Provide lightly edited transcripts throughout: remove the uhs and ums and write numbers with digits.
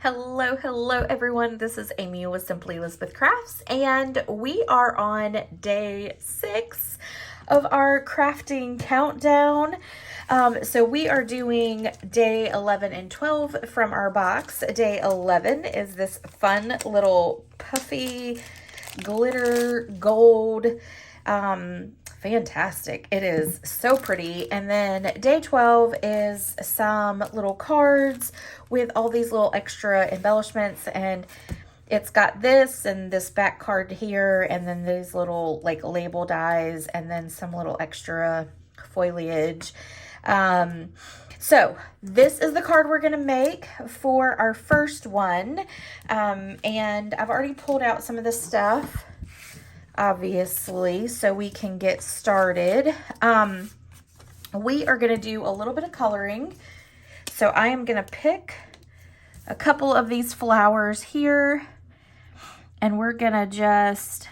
Hello everyone. This is Amy with Simply Elizabeth Crafts, and we are on day 6 of our crafting countdown. So we are doing day 11 and 12 from our box. Day 11 is this fun little puffy glitter gold. Fantastic. It is so pretty. And then day 12 is some little cards with all these little extra embellishments, and it's got this and this back card here, and then these little like label dies, and then some little extra foliage. So this is the card we're going to make for our first one. And I've already pulled out some of the stuff, obviously, so we can get started. We are going to do a little bit of coloring. So I am going to pick a couple of these flowers here, and we're going to just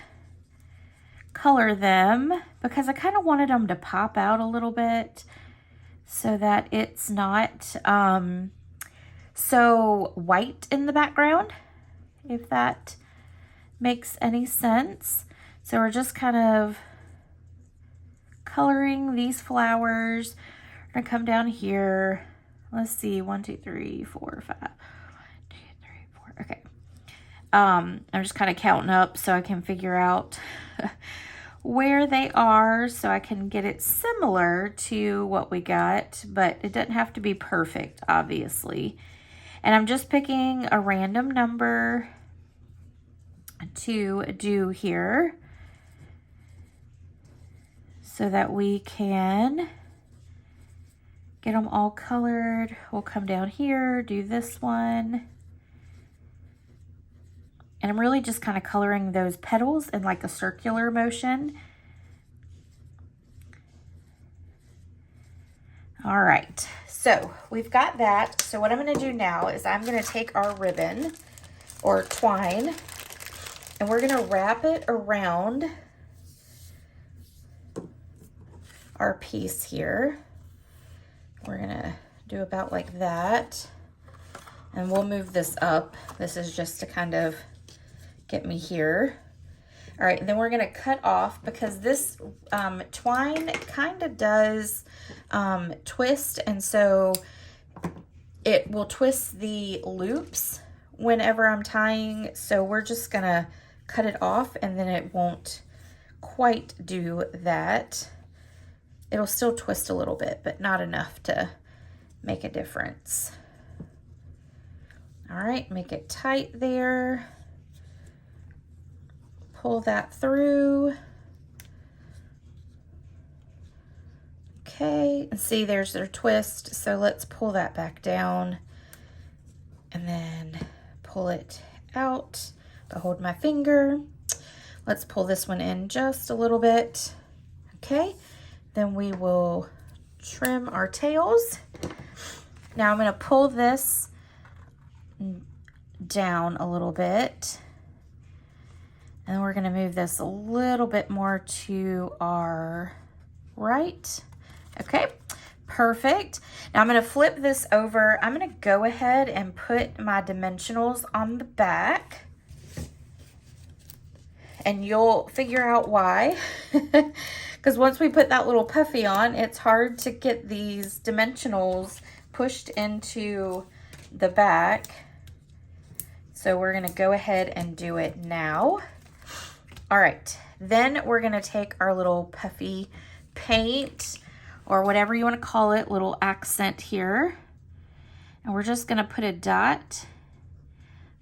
color them because I kind of wanted them to pop out a little bit so that it's not so white in the background, if that makes any sense. So we're just kind of coloring these flowers. We're gonna come down here. Let's see, 1, 2, 3, 4, 5. 1, 2, 3, 4. Okay. I'm just kind of counting up so I can figure out where they are, so I can get it similar to what we got, but it doesn't have to be perfect, obviously. And I'm just picking a random number to do here so that we can get them all colored. We'll come down here, do this one. And I'm really just kind of coloring those petals in like a circular motion. All right, so we've got that. So what I'm going to do now is I'm going to take our ribbon or twine, and we're going to wrap it around our piece here. We're going to do about like that, and we'll move this up. This is just to kind of get me here. All right, and then we're going to cut off because this twine kind of does twist, and so it will twist the loops whenever I'm tying. So we're just going to cut it off, and then it won't quite do that. It'll still twist a little bit, but not enough to make a difference. All right, make it tight there. Pull that through. Okay, and see there's their twist. So let's pull that back down and then pull it out. But hold my finger. Let's pull this one in just a little bit. Okay, then we will trim our tails. Now I'm going to pull this down a little bit. And we're going to move this a little bit more to our right. Okay, perfect. Now I'm going to flip this over. I'm going to go ahead and put my dimensionals on the back. And you'll figure out why. Because once we put that little puffy on, it's hard to get these dimensionals pushed into the back. So we're going to go ahead and do it now. All right, then we're going to take our little puffy paint, or whatever you want to call it, little accent here. And we're just going to put a dot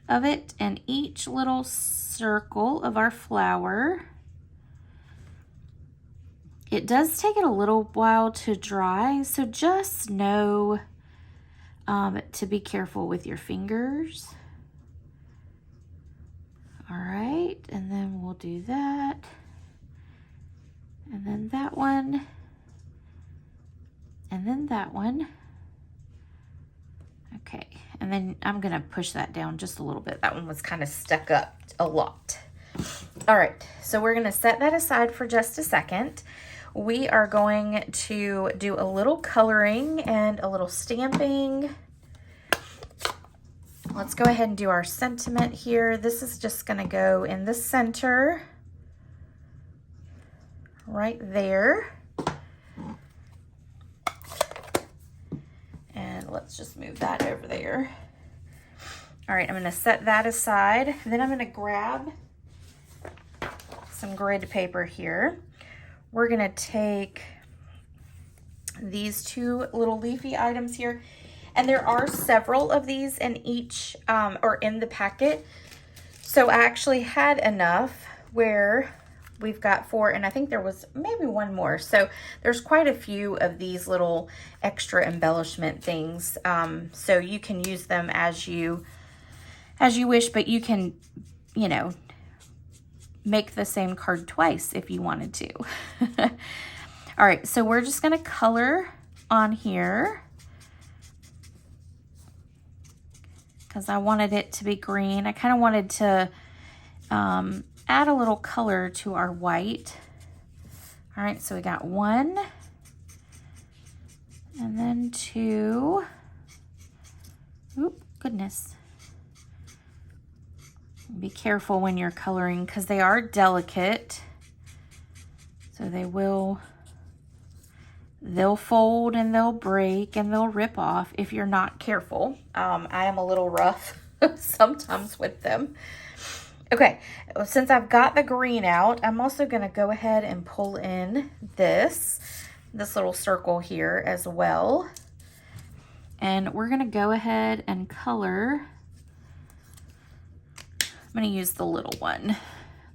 of it in each little circle of our flower. It does take it a little while to dry, so just know to be careful with your fingers. All right, and then we'll do that. And then that one. And then that one. Okay, and then I'm gonna push that down just a little bit. That one was kind of stuck up a lot. All right, so we're gonna set that aside for just a second. We are going to do a little coloring and a little stamping. Let's go ahead and do our sentiment here. This is just gonna go in the center, right there. And let's just move that over there. All right, I'm gonna set that aside. Then I'm gonna grab some grid paper here. We're gonna take these two little leafy items here, and there are several of these in each, or in the packet. So I actually had enough where we've got 4, and I think there was maybe one more. So there's quite a few of these little extra embellishment things. So you can use them as you wish, but you can, you know, make the same card twice if you wanted to. All right, so we're just gonna color on here because I wanted it to be green. I kind of wanted to add a little color to our white. All right, so we got 1 and then 2. Oop, goodness. Be careful when you're coloring because they are delicate. So they'll fold and they'll break and they'll rip off if you're not careful. I am a little rough sometimes with them. Okay, since I've got the green out, I'm also gonna go ahead and pull in this little circle here as well. And we're gonna go ahead and color. I'm gonna use the little one,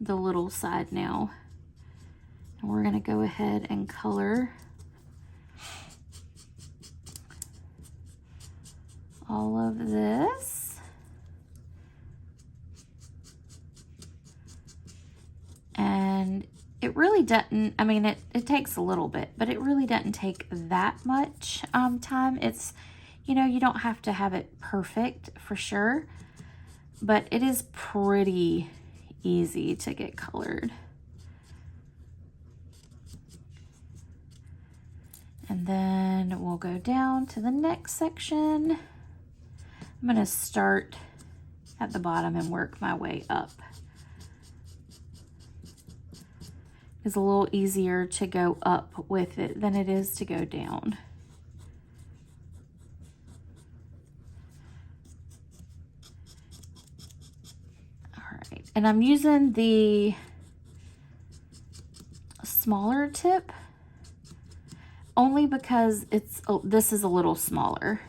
the little side now. And we're gonna go ahead and color all of this. And it really doesn't, I mean, it takes a little bit, but it really doesn't take that much time. It's, you know, you don't have to have it perfect for sure, but it is pretty easy to get colored. And then we'll go down to the next section. I'm gonna start at the bottom and work my way up. It's a little easier to go up with it than it is to go down. And I'm using the smaller tip only because this is a little smaller.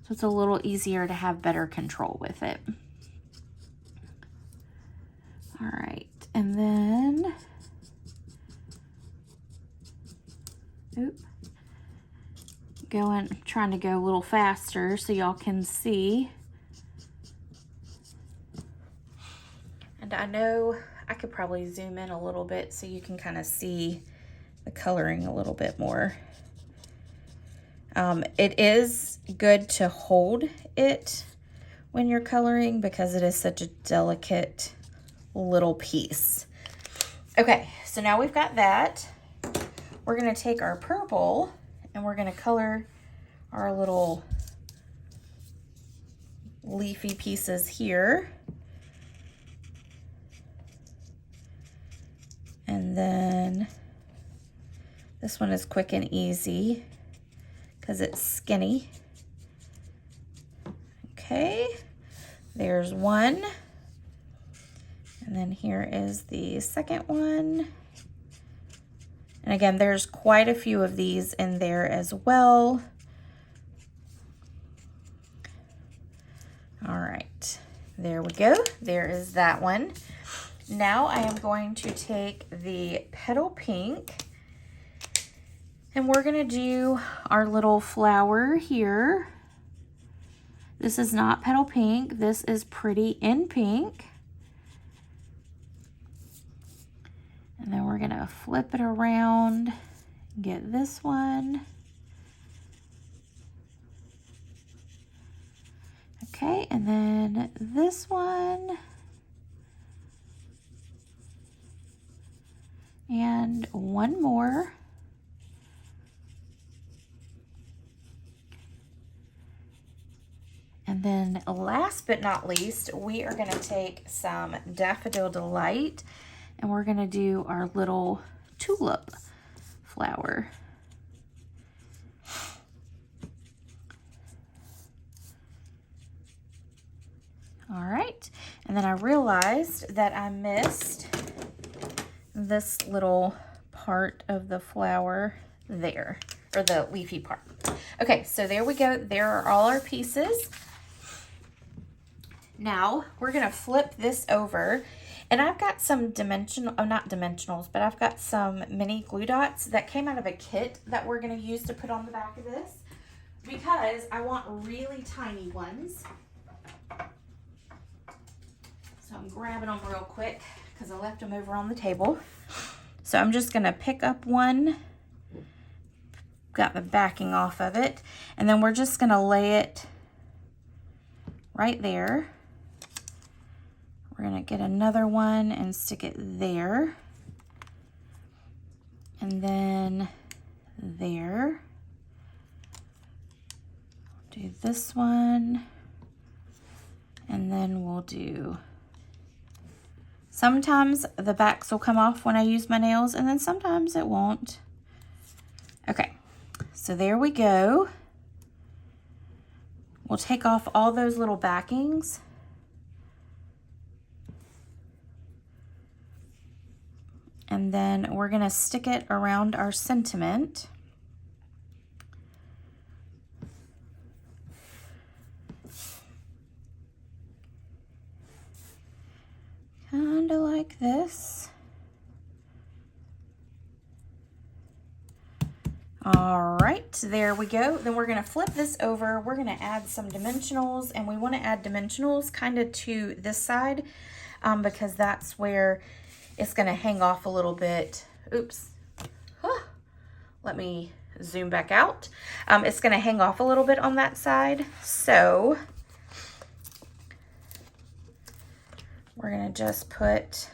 So it's a little easier to have better control with it. All right, and then, trying to go a little faster so y'all can see. And I know I could probably zoom in a little bit so you can kind of see the coloring a little bit more. It is good to hold it when you're coloring because it is such a delicate little piece. Okay, so now we've got that. We're gonna take our purple and we're gonna color our little leafy pieces here. And then this one is quick and easy because it's skinny. Okay, there's one. And then here is the second one. And again, there's quite a few of these in there as well. All right, there we go. There is that one. Now I am going to take the petal pink and we're gonna do our little flower here. This is not petal pink, this is Pretty in Pink. And then we're gonna flip it around, get this one. Okay, and then this one. And one more. And then last but not least, we are going to take some Daffodil Delight and we're going to do our little tulip flower. All right, and then I realized that I missed this little part of the flower there, or the leafy part. Okay, so there we go. There are all our pieces. Now we're gonna flip this over, and I've got some not dimensionals, but I've got some mini glue dots that came out of a kit that we're gonna use to put on the back of this because I want really tiny ones. So I'm grabbing them real quick because I left them over on the table. So I'm just gonna pick up one, got the backing off of it, and then we're just gonna lay it right there. We're gonna get another one and stick it there. And then there. Do this one. And then we'll do, sometimes the backs will come off when I use my nails, and then sometimes it won't. Okay, so there we go. We'll take off all those little backings. And then we're gonna stick it around our sentiment. Kind of like this. All right, there we go. Then we're gonna flip this over. We're gonna add some dimensionals, and we wanna add dimensionals kind of to this side because that's where it's gonna hang off a little bit. Oops. Let me zoom back out. It's gonna hang off a little bit on that side. So we're gonna just put,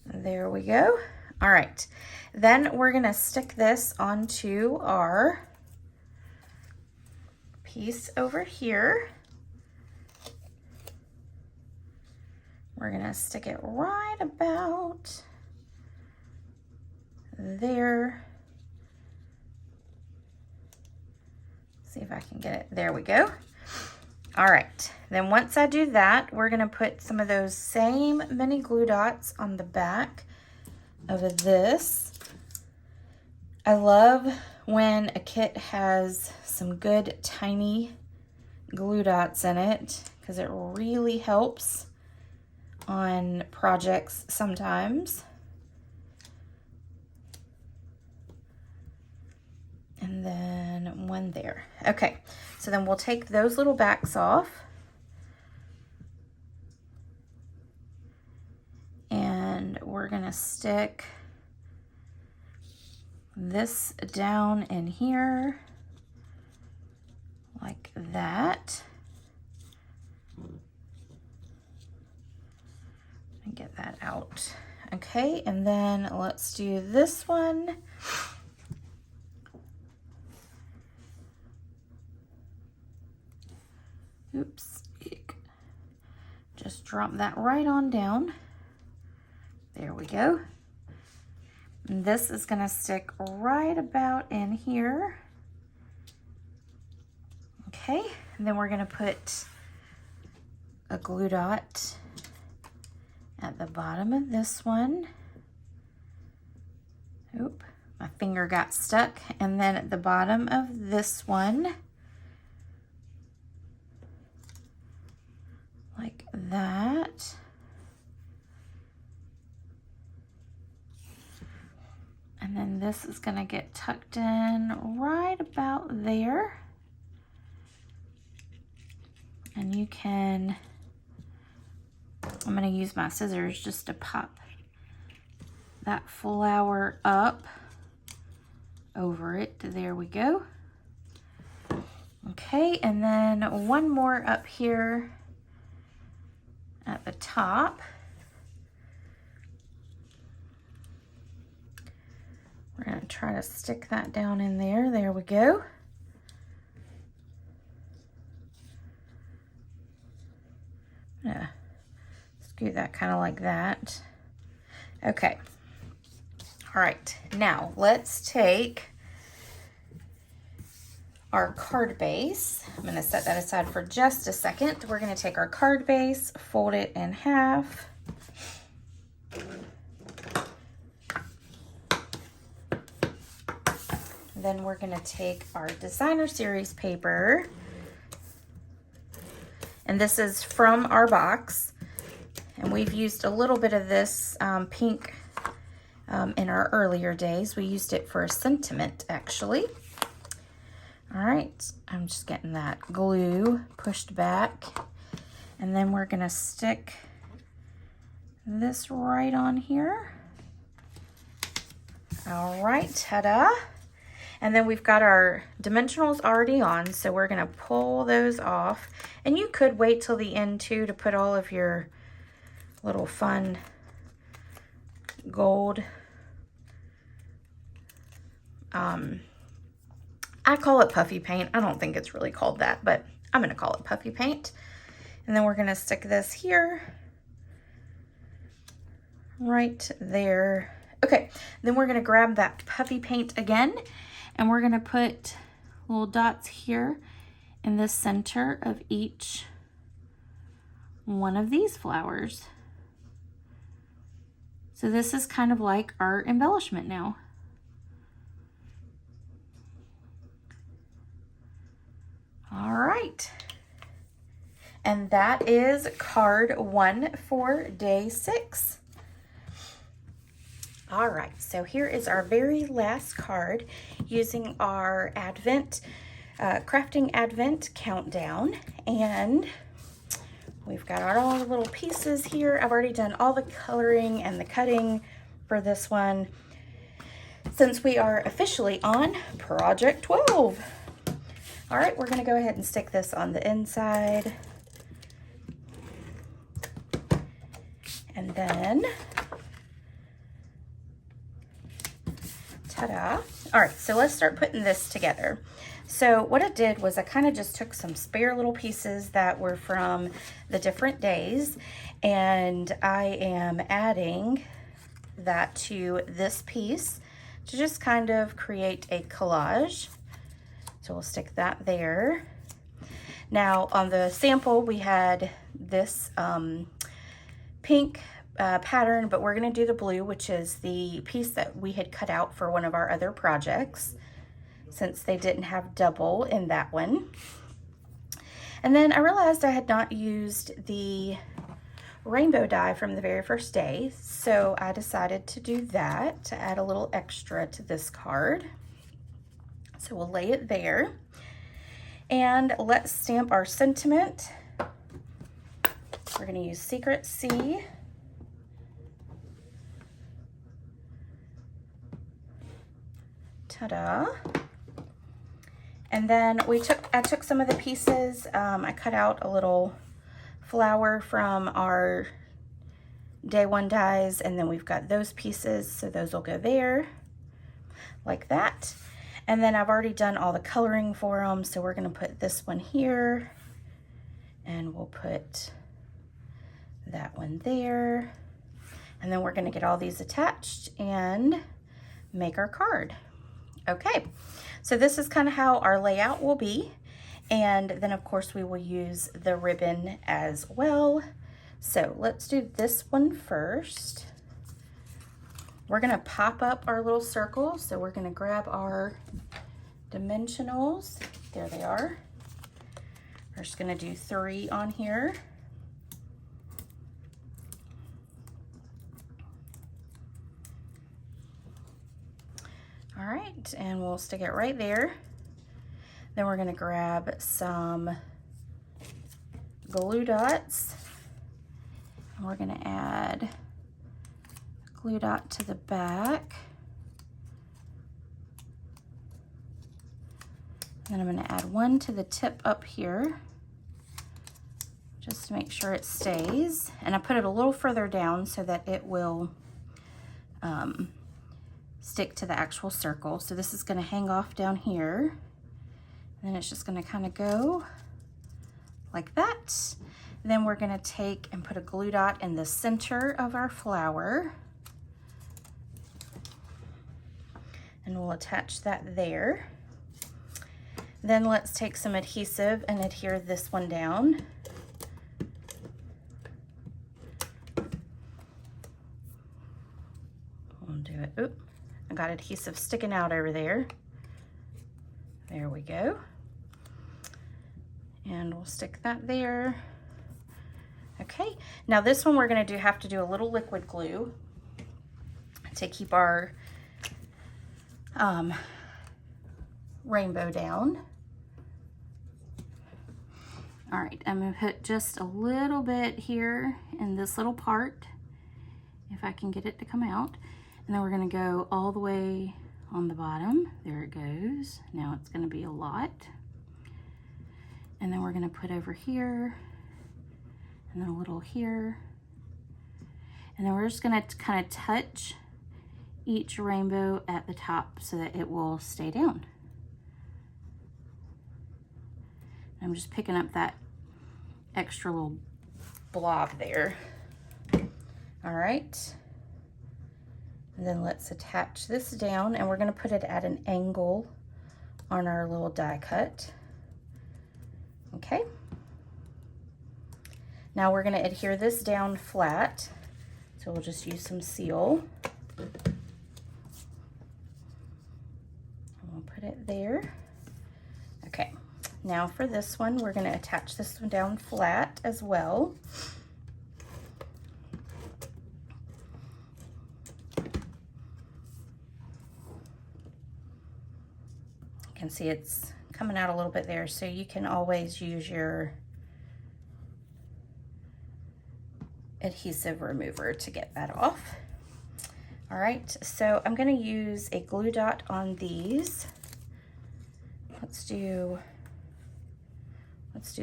there we go. All right, then we're gonna stick this onto our piece over here. We're gonna stick it right about there. See if I can get it, there we go. All right, then once I do that, we're gonna put some of those same mini glue dots on the back of this. I love when a kit has some good tiny glue dots in it because it really helps on projects sometimes. And then one there. Okay, so then we'll take those little backs off. And we're gonna stick this down in here like that. And get that out. Okay, and then let's do this one. Oops, just drop that right on down. There we go. And this is gonna stick right about in here. Okay, and then we're gonna put a glue dot at the bottom of this one. Oop, my finger got stuck. And then at the bottom of this one, like that. And then this is gonna get tucked in right about there. And you can, I'm gonna use my scissors just to pop that flower up over it. There we go. Okay, and then one more up here at the top. We're gonna try to stick that down in there. There we go. I'm gonna scoot that kind of like that. Okay. All right, now let's take our card base. I'm gonna set that aside for just a second. We're gonna take our card base, fold it in half. Then we're gonna take our designer series paper, and this is from our box, and we've used a little bit of this pink in our earlier days. We used it for a sentiment, actually. All right, I'm just getting that glue pushed back, and then we're gonna stick this right on here. All right, ta-da. And then we've got our dimensionals already on, so we're gonna pull those off. And you could wait till the end too to put all of your little fun gold. I call it puffy paint. I don't think it's really called that, but I'm gonna call it puffy paint. And then we're gonna stick this here, right there. Okay, then we're gonna grab that puffy paint again, and we're gonna put little dots here in the center of each one of these flowers. So this is kind of like our embellishment now. All right. And that is card 1 for day 6. All right, so here is our very last card using our Advent, Crafting Advent countdown. And we've got all the little pieces here. I've already done all the coloring and the cutting for this one, since we are officially on Project 12. All right, we're gonna go ahead and stick this on the inside. And then, ta-da. All right, so let's start putting this together. So what I did was I kind of just took some spare little pieces that were from the different days, and I am adding that to this piece to just kind of create a collage. So we'll stick that there. Now on the sample, we had this pink pattern, but we're gonna do the blue, which is the piece that we had cut out for one of our other projects, since they didn't have double in that one. And then I realized I had not used the rainbow die from the very first day, so I decided to do that to add a little extra to this card. So we'll lay it there, and let's stamp our sentiment. We're gonna use Secret C. Ta-da. And then I took some of the pieces, I cut out a little flower from our day 1 dies, and then we've got those pieces, so those will go there, like that. And then I've already done all the coloring for them, so we're gonna put this one here, and we'll put that one there. And then we're gonna get all these attached and make our card. Okay, so this is kind of how our layout will be. And then of course we will use the ribbon as well. So let's do this one first. We're gonna pop up our little circles. So we're gonna grab our dimensionals. There they are. We're just gonna do 3 on here. All right, and we'll stick it right there. Then we're gonna grab some glue dots, and we're gonna add a glue dot to the back. Then I'm gonna add one to the tip up here, just to make sure it stays. And I put it a little further down so that it will stick to the actual circle. So this is gonna hang off down here. And then it's just gonna kind of go like that. Then we're gonna take and put a glue dot in the center of our flower. And we'll attach that there. Then let's take some adhesive and adhere this one down. We'll do it. Oop, I got adhesive sticking out over there. There we go. And we'll stick that there. Okay, now this one we're gonna have to do a little liquid glue to keep our rainbow down. All right, I'm gonna put just a little bit here in this little part, if I can get it to come out. And then we're gonna go all the way on the bottom. There it goes. Now it's gonna be a lot. And then we're gonna put over here, and then a little here. And then we're just gonna kind of touch each rainbow at the top so that it will stay down. I'm just picking up that extra little blob there. All right. And then let's attach this down, and we're gonna put it at an angle on our little die cut. Okay. Now we're gonna adhere this down flat. So we'll just use some seal. We'll put it there. Okay. Now for this one, we're gonna attach this one down flat as well. You can see it's coming out a little bit there, so you can always use your adhesive remover to get that off. All right, so I'm gonna use a glue dot on these. Let's do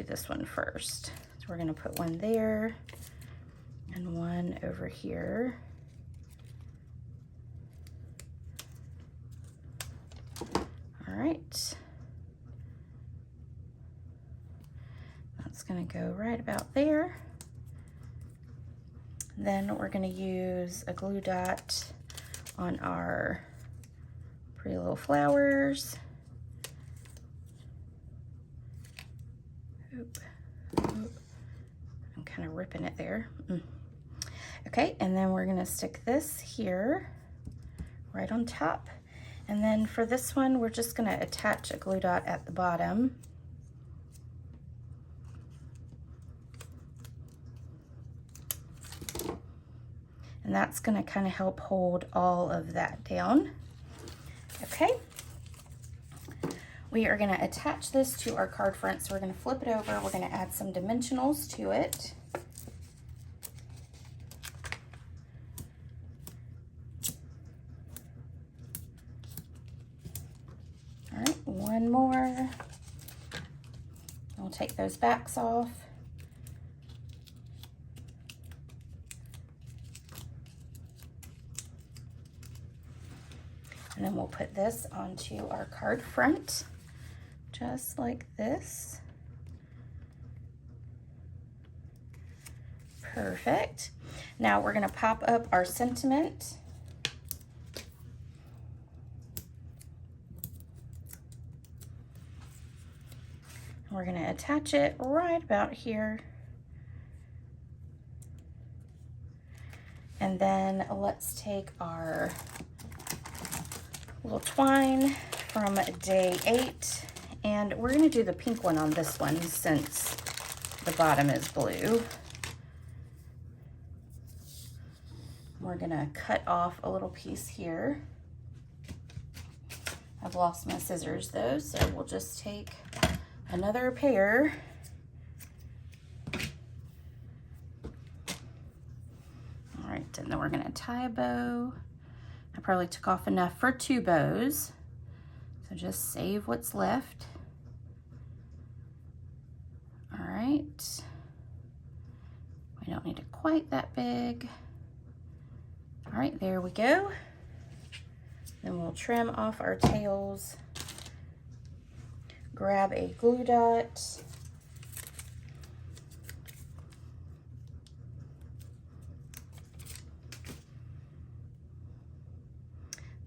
this one first. So we're gonna put one there and one over here. All right. That's gonna go right about there. Then we're gonna use a glue dot on our pretty little flowers. Oop. Oop. I'm kind of ripping it there. Okay, and then we're gonna stick this here, right on top. And then for this one, we're just gonna attach a glue dot at the bottom. And that's gonna kind of help hold all of that down. Okay. We are gonna attach this to our card front. So we're gonna flip it over. We're gonna add some dimensionals to it. All right, one more. We'll take those backs off. And then we'll put this onto our card front, just like this. Perfect. Now we're gonna pop up our sentiment. We're gonna attach it right about here. And then let's take our little twine from day 8, and we're gonna do the pink one on this one since the bottom is blue. We're gonna cut off a little piece here. I've lost my scissors though, so we'll just take another pair. All right, and then we're gonna tie a bow. I probably took off enough for 2 bows, so just save what's left. All right, we don't need it quite that big. All right, there we go. Then we'll trim off our tails, grab a glue dot,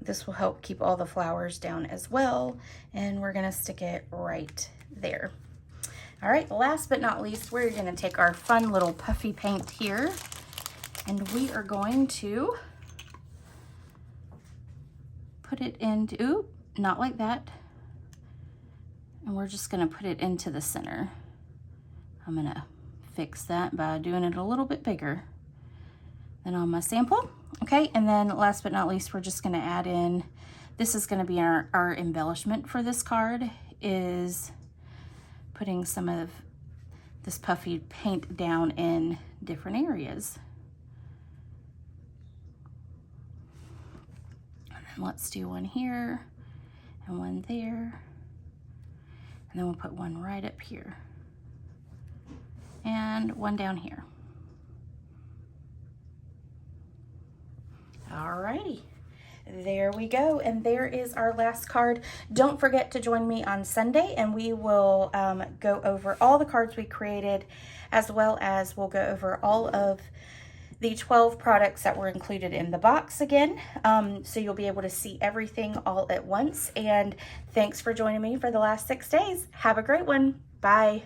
this will help keep all the flowers down as well. And we're gonna stick it right there. All right, last but not least, we're gonna take our fun little puffy paint here, and we are going to put it into, ooh, not like that. And we're just gonna put it into the center. I'm gonna fix that by doing it a little bit bigger than on my sample. Okay, and then last but not least, we're just gonna add in, this is gonna be our embellishment for this card, is putting some of this puffy paint down in different areas. And then let's do one here and one there. And then we'll put one right up here and one down here. Alrighty, there we go. And there is our last card. Don't forget to join me on Sunday, and we will go over all the cards we created, as well as we'll go over all of the 12 products that were included in the box again. So you'll be able to see everything all at once. And thanks for joining me for the last 6 days. Have a great one. Bye.